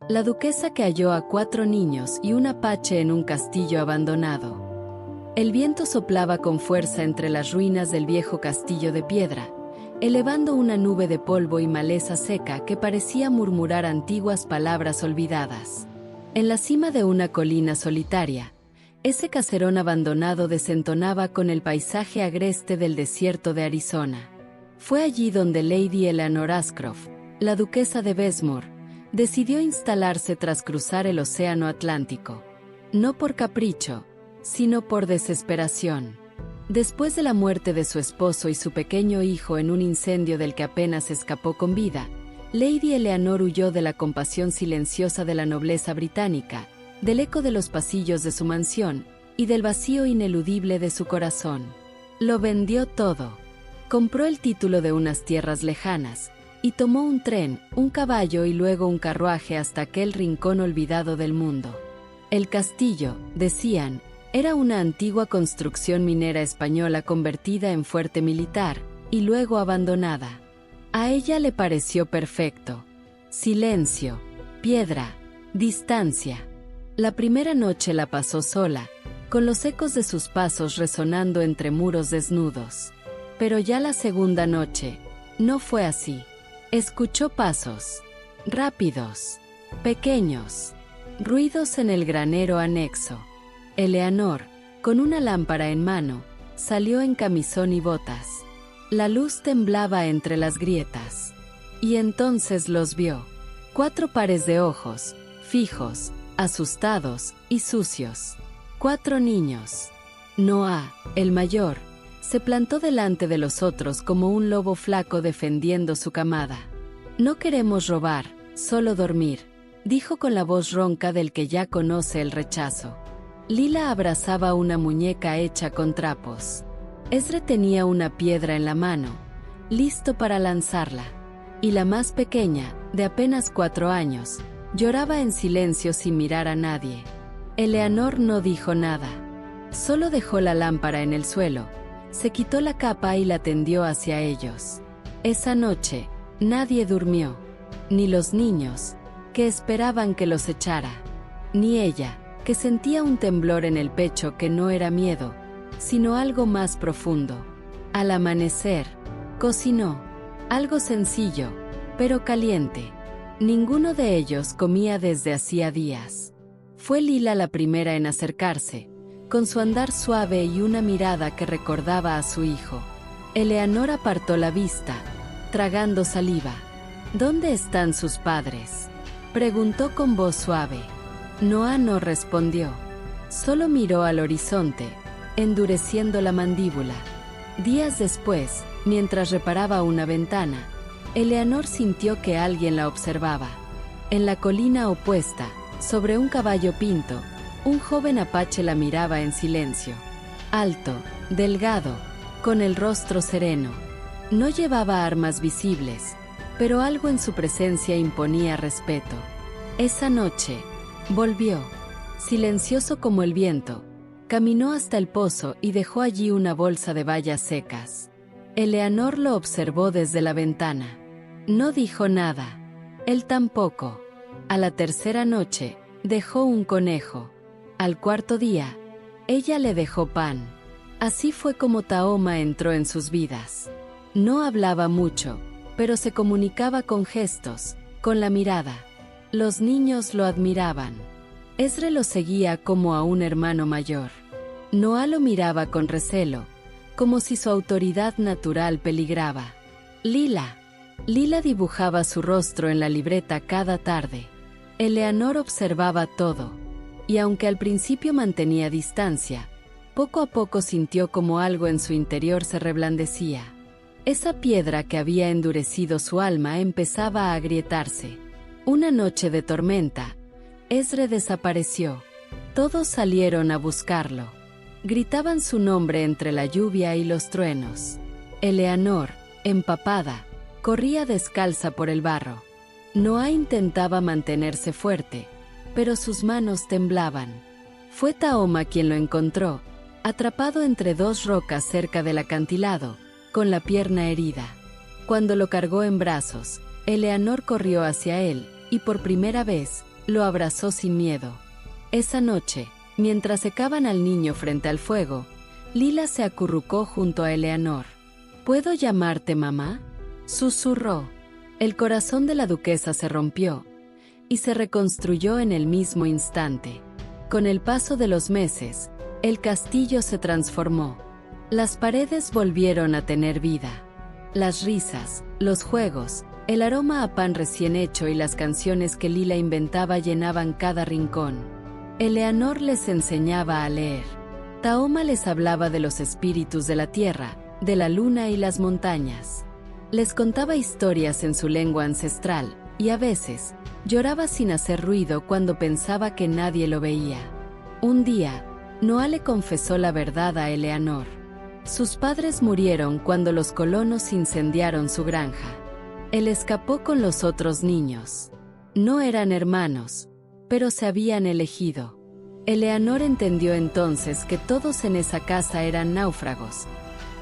La duquesa que halló a 4 niños y un apache en un castillo abandonado. El viento soplaba con fuerza entre las ruinas del viejo castillo de piedra, elevando una nube de polvo y maleza seca que parecía murmurar antiguas palabras olvidadas. En la cima de una colina solitaria, ese caserón abandonado desentonaba con el paisaje agreste del desierto de Arizona. Fue allí donde Lady Eleanor Ashcroft, la duquesa de Besmore, decidió instalarse tras cruzar el océano Atlántico. No por capricho, sino por desesperación. Después de la muerte de su esposo y su pequeño hijo en un incendio del que apenas escapó con vida, Lady Eleanor huyó de la compasión silenciosa de la nobleza británica, del eco de los pasillos de su mansión y del vacío ineludible de su corazón. Lo vendió todo. Compró el título de unas tierras lejanas, y tomó un tren, un caballo y luego un carruaje hasta aquel rincón olvidado del mundo. El castillo, decían, era una antigua construcción minera española convertida en fuerte militar, y luego abandonada. A ella le pareció perfecto. Silencio, piedra, distancia. La primera noche la pasó sola, con los ecos de sus pasos resonando entre muros desnudos. Pero ya la segunda noche, no fue así. Escuchó pasos, rápidos, pequeños, ruidos en el granero anexo. Eleanor, con una lámpara en mano, salió en camisón y botas. La luz temblaba entre las grietas. Y entonces los vio. 4 pares de ojos, fijos, asustados y sucios. 4 niños. Noah, el mayor, se plantó delante de los otros como un lobo flaco defendiendo su camada. «No queremos robar, solo dormir», dijo con la voz ronca del que ya conoce el rechazo. Lila abrazaba una muñeca hecha con trapos. Ezra tenía una piedra en la mano, listo para lanzarla. Y la más pequeña, de apenas 4 años, lloraba en silencio sin mirar a nadie. Eleanor no dijo nada. Solo dejó la lámpara en el suelo. Se quitó la capa y la tendió hacia ellos. Esa noche, nadie durmió. Ni los niños, que esperaban que los echara. Ni ella, que sentía un temblor en el pecho que no era miedo, sino algo más profundo. Al amanecer, cocinó. Algo sencillo, pero caliente. Ninguno de ellos comía desde hacía días. Fue Lila la primera en acercarse, con su andar suave y una mirada que recordaba a su hijo. Eleanor apartó la vista, tragando saliva. «¿Dónde están sus padres?», preguntó con voz suave. Noah no respondió. Solo miró al horizonte, endureciendo la mandíbula. Días después, mientras reparaba una ventana, Eleanor sintió que alguien la observaba. En la colina opuesta, sobre un caballo pinto, un joven apache la miraba en silencio. Alto, delgado, con el rostro sereno. No llevaba armas visibles, pero algo en su presencia imponía respeto. Esa noche, volvió, silencioso como el viento, caminó hasta el pozo y dejó allí una bolsa de bayas secas. Eleanor lo observó desde la ventana. No dijo nada. Él tampoco. A la tercera noche, dejó un conejo. Al cuarto día, ella le dejó pan. Así fue como Tahoma entró en sus vidas. No hablaba mucho, pero se comunicaba con gestos, con la mirada. Los niños lo admiraban. Ezra lo seguía como a un hermano mayor. Noah lo miraba con recelo, como si su autoridad natural peligraba. Lila dibujaba su rostro en la libreta cada tarde. Eleanor observaba todo. Y aunque al principio mantenía distancia, poco a poco sintió como algo en su interior se reblandecía. Esa piedra que había endurecido su alma empezaba a agrietarse. Una noche de tormenta, Ezra desapareció. Todos salieron a buscarlo. Gritaban su nombre entre la lluvia y los truenos. Eleanor, empapada, corría descalza por el barro. Noah intentaba mantenerse fuerte, pero sus manos temblaban. Fue Tahoma quien lo encontró, atrapado entre 2 rocas cerca del acantilado, con la pierna herida. Cuando lo cargó en brazos, Eleanor corrió hacia él, y por primera vez, lo abrazó sin miedo. Esa noche, mientras secaban al niño frente al fuego, Lila se acurrucó junto a Eleanor. ¿Puedo llamarte mamá?, susurró. El corazón de la duquesa se rompió y se reconstruyó en el mismo instante. Con el paso de los meses, el castillo se transformó. Las paredes volvieron a tener vida. Las risas, los juegos, el aroma a pan recién hecho y las canciones que Lila inventaba llenaban cada rincón. Eleanor les enseñaba a leer. Taoma les hablaba de los espíritus de la tierra, de la luna y las montañas. Les contaba historias en su lengua ancestral, y a veces, lloraba sin hacer ruido cuando pensaba que nadie lo veía. Un día, Noa le confesó la verdad a Eleanor. Sus padres murieron cuando los colonos incendiaron su granja. Él escapó con los otros niños. No eran hermanos, pero se habían elegido. Eleanor entendió entonces que todos en esa casa eran náufragos,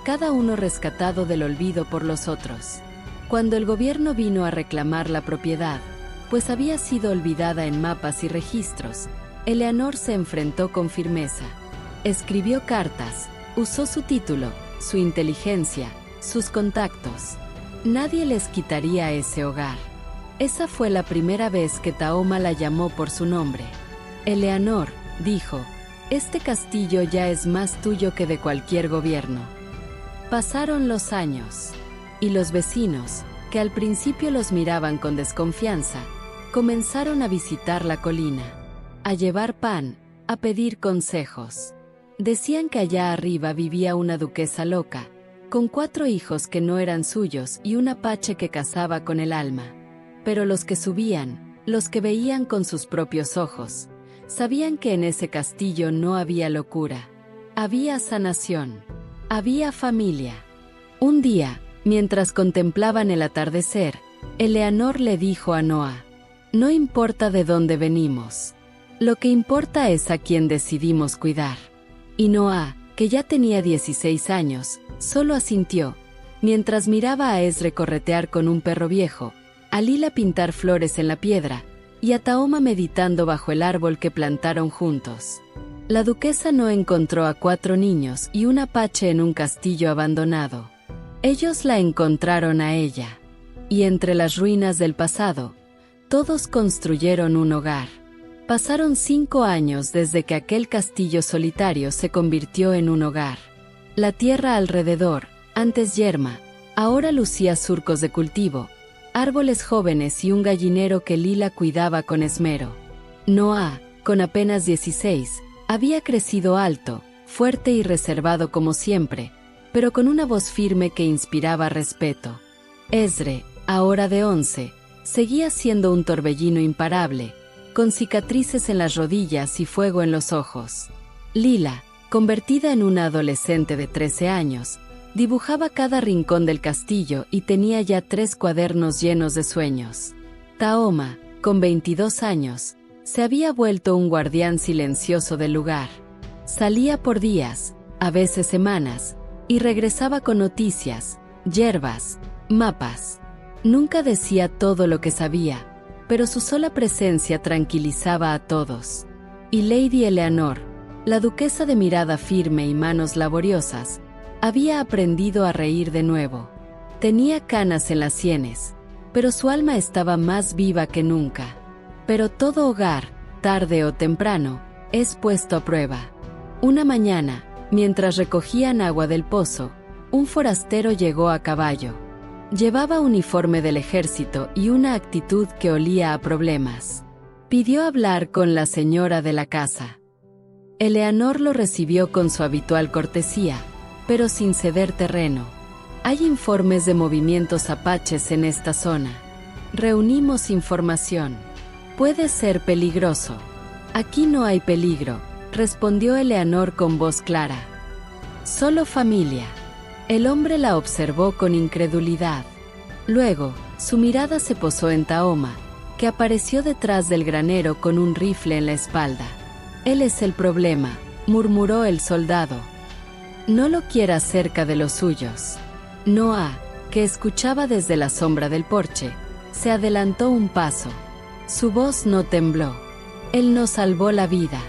cada uno rescatado del olvido por los otros. Cuando el gobierno vino a reclamar la propiedad, pues había sido olvidada en mapas y registros, Eleanor se enfrentó con firmeza. Escribió cartas, usó su título, su inteligencia, sus contactos. Nadie les quitaría ese hogar. Esa fue la primera vez que Taoma la llamó por su nombre. Eleanor, dijo, este castillo ya es más tuyo que de cualquier gobierno. Pasaron los años, y los vecinos, que al principio los miraban con desconfianza, comenzaron a visitar la colina, a llevar pan, a pedir consejos. Decían que allá arriba vivía una duquesa loca, con 4 hijos que no eran suyos y un apache que cazaba con el alma. Pero los que subían, los que veían con sus propios ojos, sabían que en ese castillo no había locura. Había sanación. Había familia. Un día, mientras contemplaban el atardecer, Eleanor le dijo a Noa, no importa de dónde venimos. Lo que importa es a quién decidimos cuidar. Y Noa, que ya tenía 16 años, solo asintió, mientras miraba a Ezre corretear con un perro viejo, a Lila pintar flores en la piedra, y a Taoma meditando bajo el árbol que plantaron juntos. La duquesa no encontró a 4 niños y un apache en un castillo abandonado. Ellos la encontraron a ella. Y entre las ruinas del pasado, todos construyeron un hogar. Pasaron 5 años desde que aquel castillo solitario se convirtió en un hogar. La tierra alrededor, antes yerma, ahora lucía surcos de cultivo, árboles jóvenes y un gallinero que Lila cuidaba con esmero. Noa, con apenas 16, había crecido alto, fuerte y reservado como siempre, pero con una voz firme que inspiraba respeto. Ezre, ahora de 11, seguía siendo un torbellino imparable, con cicatrices en las rodillas y fuego en los ojos. Lila, convertida en una adolescente de 13 años, dibujaba cada rincón del castillo y tenía ya 3 cuadernos llenos de sueños. Taoma, con 22 años, se había vuelto un guardián silencioso del lugar. Salía por días, a veces semanas, y regresaba con noticias, yerbas, mapas. Nunca decía todo lo que sabía, pero su sola presencia tranquilizaba a todos. Y Lady Eleanor, la duquesa de mirada firme y manos laboriosas, había aprendido a reír de nuevo. Tenía canas en las sienes, pero su alma estaba más viva que nunca. Pero todo hogar, tarde o temprano, es puesto a prueba. Una mañana, mientras recogían agua del pozo, un forastero llegó a caballo. Llevaba uniforme del ejército y una actitud que olía a problemas. Pidió hablar con la señora de la casa. Eleanor lo recibió con su habitual cortesía, pero sin ceder terreno. Hay informes de movimientos apaches en esta zona. Reunimos información. Puede ser peligroso. Aquí no hay peligro, respondió Eleanor con voz clara. Solo familia. El hombre la observó con incredulidad. Luego, su mirada se posó en Taoma, que apareció detrás del granero con un rifle en la espalda. Él es el problema, murmuró el soldado. No lo quiera cerca de los suyos. Noa, que escuchaba desde la sombra del porche, se adelantó un paso. Su voz no tembló. Él nos salvó la vida.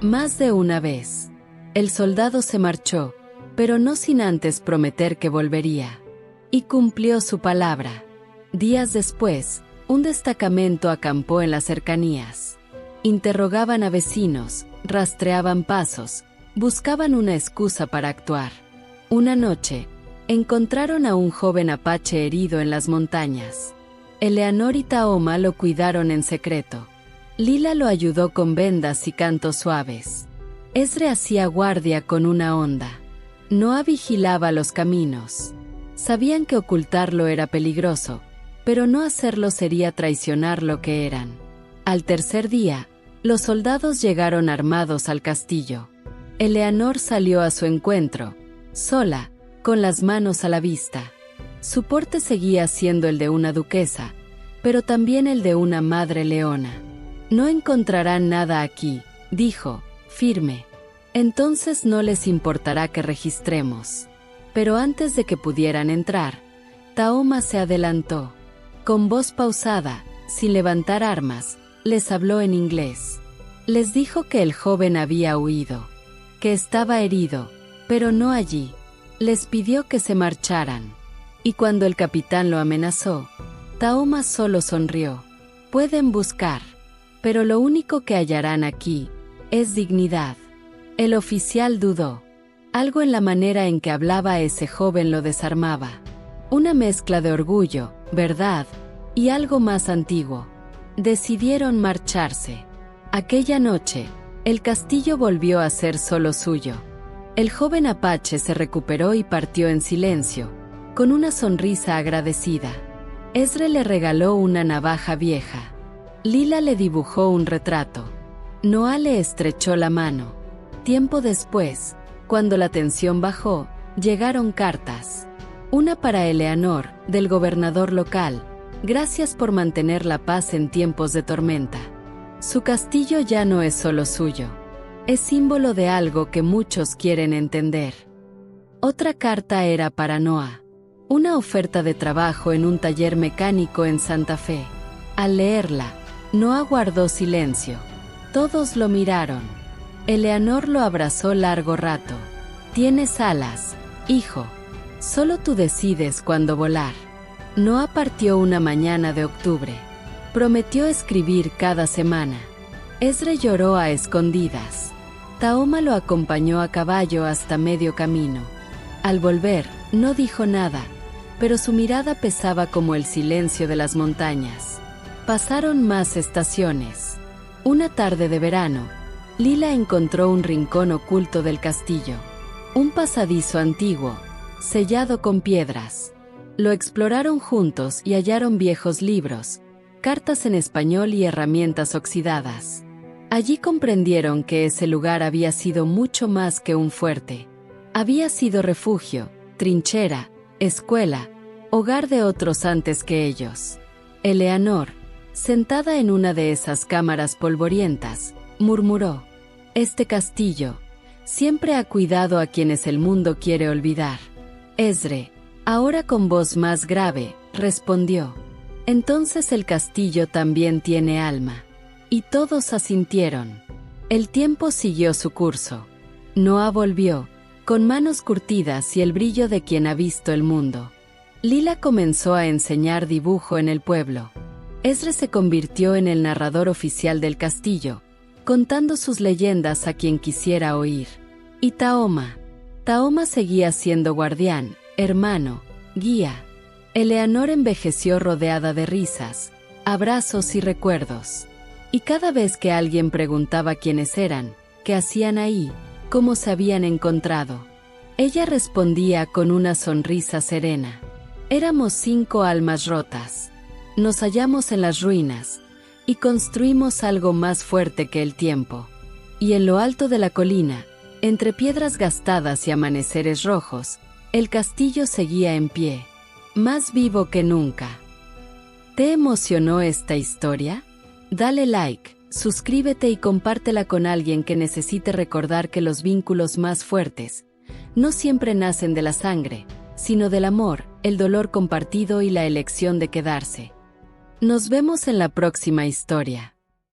Más de una vez. El soldado se marchó, pero no sin antes prometer que volvería. Y cumplió su palabra. Días después, un destacamento acampó en las cercanías. Interrogaban a vecinos, rastreaban pasos, buscaban una excusa para actuar. Una noche, encontraron a un joven apache herido en las montañas. Eleanor y Tahoma lo cuidaron en secreto. Lila lo ayudó con vendas y cantos suaves. Ezra hacía guardia con una honda. Noah vigilaba los caminos. Sabían que ocultarlo era peligroso, pero no hacerlo sería traicionar lo que eran. Al tercer día, los soldados llegaron armados al castillo. Eleanor salió a su encuentro, sola, con las manos a la vista. Su porte seguía siendo el de una duquesa, pero también el de una madre leona. «No encontrarán nada aquí», dijo, firme. «Entonces no les importará que registremos». Pero antes de que pudieran entrar, Tahoma se adelantó. Con voz pausada, sin levantar armas, les habló en inglés. Les dijo que el joven había huido, que estaba herido, pero no allí. Les pidió que se marcharan. Y cuando el capitán lo amenazó, Tahoma solo sonrió. «Pueden buscar, pero lo único que hallarán aquí es dignidad». El oficial dudó. Algo en la manera en que hablaba ese joven lo desarmaba. Una mezcla de orgullo, verdad, y algo más antiguo. Decidieron marcharse. Aquella noche, el castillo volvió a ser solo suyo. El joven apache se recuperó y partió en silencio, con una sonrisa agradecida. Ezra le regaló una navaja vieja. Lila le dibujó un retrato. Noah le estrechó la mano. Tiempo después, cuando la tensión bajó, llegaron cartas. Una para Eleanor, del gobernador local. «Gracias por mantener la paz en tiempos de tormenta. Su castillo ya no es solo suyo. Es símbolo de algo que muchos quieren entender». Otra carta era para Noah. Una oferta de trabajo en un taller mecánico en Santa Fe. Al leerla, Noah guardó silencio. Todos lo miraron. Eleanor lo abrazó largo rato. «Tienes alas, hijo. Solo tú decides cuándo volar». Noah partió una mañana de octubre. Prometió escribir cada semana. Ezra lloró a escondidas. Tahoma lo acompañó a caballo hasta medio camino. Al volver, no dijo nada, pero su mirada pesaba como el silencio de las montañas. Pasaron más estaciones. Una tarde de verano, Lila encontró un rincón oculto del castillo. Un pasadizo antiguo, sellado con piedras. Lo exploraron juntos y hallaron viejos libros, cartas en español y herramientas oxidadas. Allí comprendieron que ese lugar había sido mucho más que un fuerte. Había sido refugio, trinchera, escuela, hogar de otros antes que ellos. Eleanor, sentada en una de esas cámaras polvorientas, murmuró: «Este castillo siempre ha cuidado a quienes el mundo quiere olvidar». Ezra, ahora con voz más grave, respondió: «Entonces el castillo también tiene alma». Y todos asintieron. El tiempo siguió su curso. Noah volvió, con manos curtidas y el brillo de quien ha visto el mundo. Lila comenzó a enseñar dibujo en el pueblo. Ezra se convirtió en el narrador oficial del castillo, contando sus leyendas a quien quisiera oír. Y Tahoma seguía siendo guardián, hermano, guía. Eleanor envejeció rodeada de risas, abrazos y recuerdos. Y cada vez que alguien preguntaba quiénes eran, qué hacían ahí, cómo se habían encontrado, ella respondía con una sonrisa serena: «Éramos 5 almas rotas. Nos hallamos en las ruinas y construimos algo más fuerte que el tiempo». Y en lo alto de la colina, entre piedras gastadas y amaneceres rojos, el castillo seguía en pie, más vivo que nunca. ¿Te emocionó esta historia? Dale like, suscríbete y compártela con alguien que necesite recordar que los vínculos más fuertes no siempre nacen de la sangre, sino del amor, el dolor compartido y la elección de quedarse. Nos vemos en la próxima historia.